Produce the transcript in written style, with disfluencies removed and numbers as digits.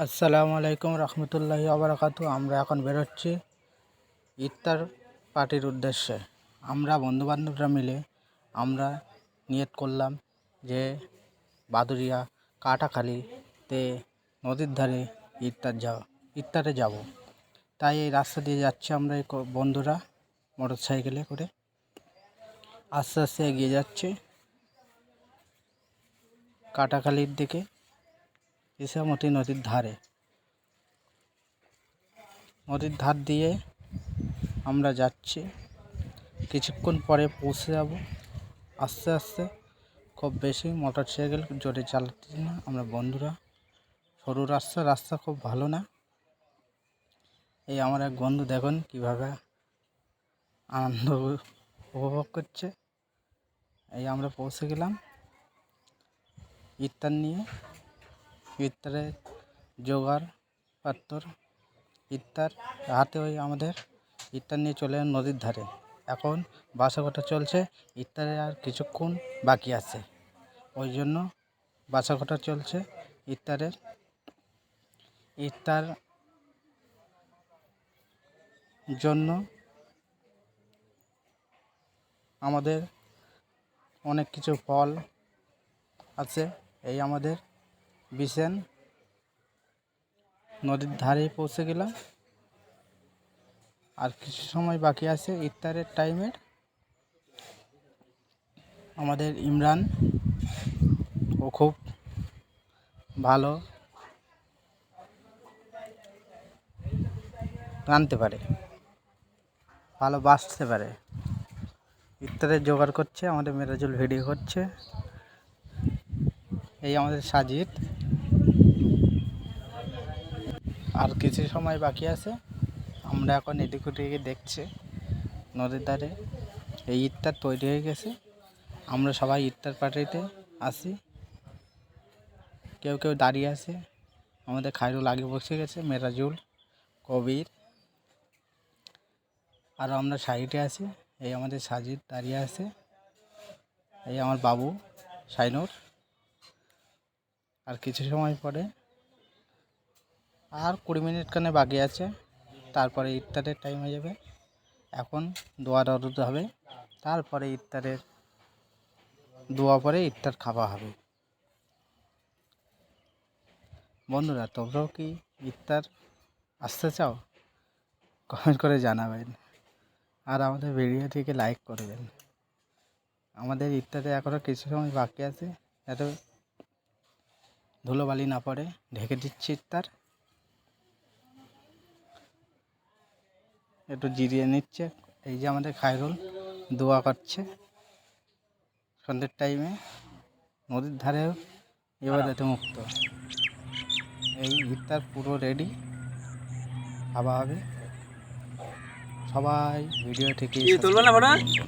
আসসালামু আলাইকুম রহমতুল্লাহি আবরাকাতু। আমরা এখন বেরোচ্ছি ইফতার পার্টির উদ্দেশ্যে। আমরা বন্ধুবান্ধবরা মিলে আমরা নিয়ত করলাম যে বাদুরিয়া কাটাখালীতে নদীর ধারে ইফতারে যাব। তাই এই রাস্তা দিয়ে যাচ্ছি আমরা বন্ধুরা মোটর সাইকেলে করে আস্তে আস্তে এগিয়ে যাচ্ছি কাটাখালীর দিকে, ইসামতি নদীর ধার দিয়ে আমরা যাচ্ছি। কিছুক্ষণ পরে পৌঁছে যাব। আস্তে আস্তে, খুব বেশি মোটর সাইকেল জোরে চালাচ্ছি না আমরা বন্ধুরা। সরু রাস্তা খুব ভালো না। এই আমার এক বন্ধু দেখুন কীভাবে আনন্দ উপভোগ করছে। এই আমরা পৌঁছে গেলাম ইফতার নিয়ে। ইফতারের জোগাড় পাত্তর ইফতার হাতে ওই আমাদের ইফতার নিয়ে চলে নদীর ধারে। এখন বাসা কটা চলছে, ইফতারে আর কিছুক্ষণ বাকি আছে, ওই জন্য বাসা কটা চলছে। ইফতার জন্য আমাদের অনেক কিছু ফল আছে। এই আমাদের বিছেন নদীর ধারে পৌঁছে গেলাম। আর কিছু সময় বাকি আছে ইফতারের টাইমের। আমাদের ইমরান ও খুব ভালো রাঁধতে পারে, ভালো বাছতে পারে। ইফতারের জোগাড় করছে, আমাদের মেরাজুল ভিডিও করছে। এই আমাদের সাজিদ। আর কিছু সময় বাকি আছে। আমরা এখন এদিক ওদিকে দেখছি নদীর ধারে এই ইফতার তৈরি হয়ে গেছে। আমরা সবাই ইফতার পার্টিতে আসি, কেউ কেউ দাঁড়িয়ে আছে। আমাদের খায়রুল আগে বসে গেছে, মেরাজুল, কবির, আর আমরা সাইডে আছি। এই আমাদের সাজিদ দাঁড়িয়ে আছে। এই আমার বাবু শাইনুর। আর কিছু সময় পরে, আর 20 মিনিট খানে বাকি আছে, তারপরে ইফতারের টাইম হয়ে যাবে। এখন দোয়া দরুদ হবে, তারপরে দোয়া পরে ইফতার খাওয়া হবে। বন্ধুরা, তোমরাও কি ইফতার আসতে চাও? কমেন্ট করে জানাবেন। আর আমাদের ভিডিওটিকে লাইক করবেন। আমাদের ইফতারে এখনও কিছু সময় বাকি আছে, এত ধুলোবালি না পড়ে ঢেকে দিচ্ছি ইফতার। একটু জিরিয়ে নিচ্ছে। এই যে আমাদের খায়রুল দোয়া করছে সন্ধ্যের টাইমে নদীর ধারেও ইবাদতে মুক্ত। এই ইফতার পুরো রেডি, খাওয়া হবে। সবাই ভিডিও থেকে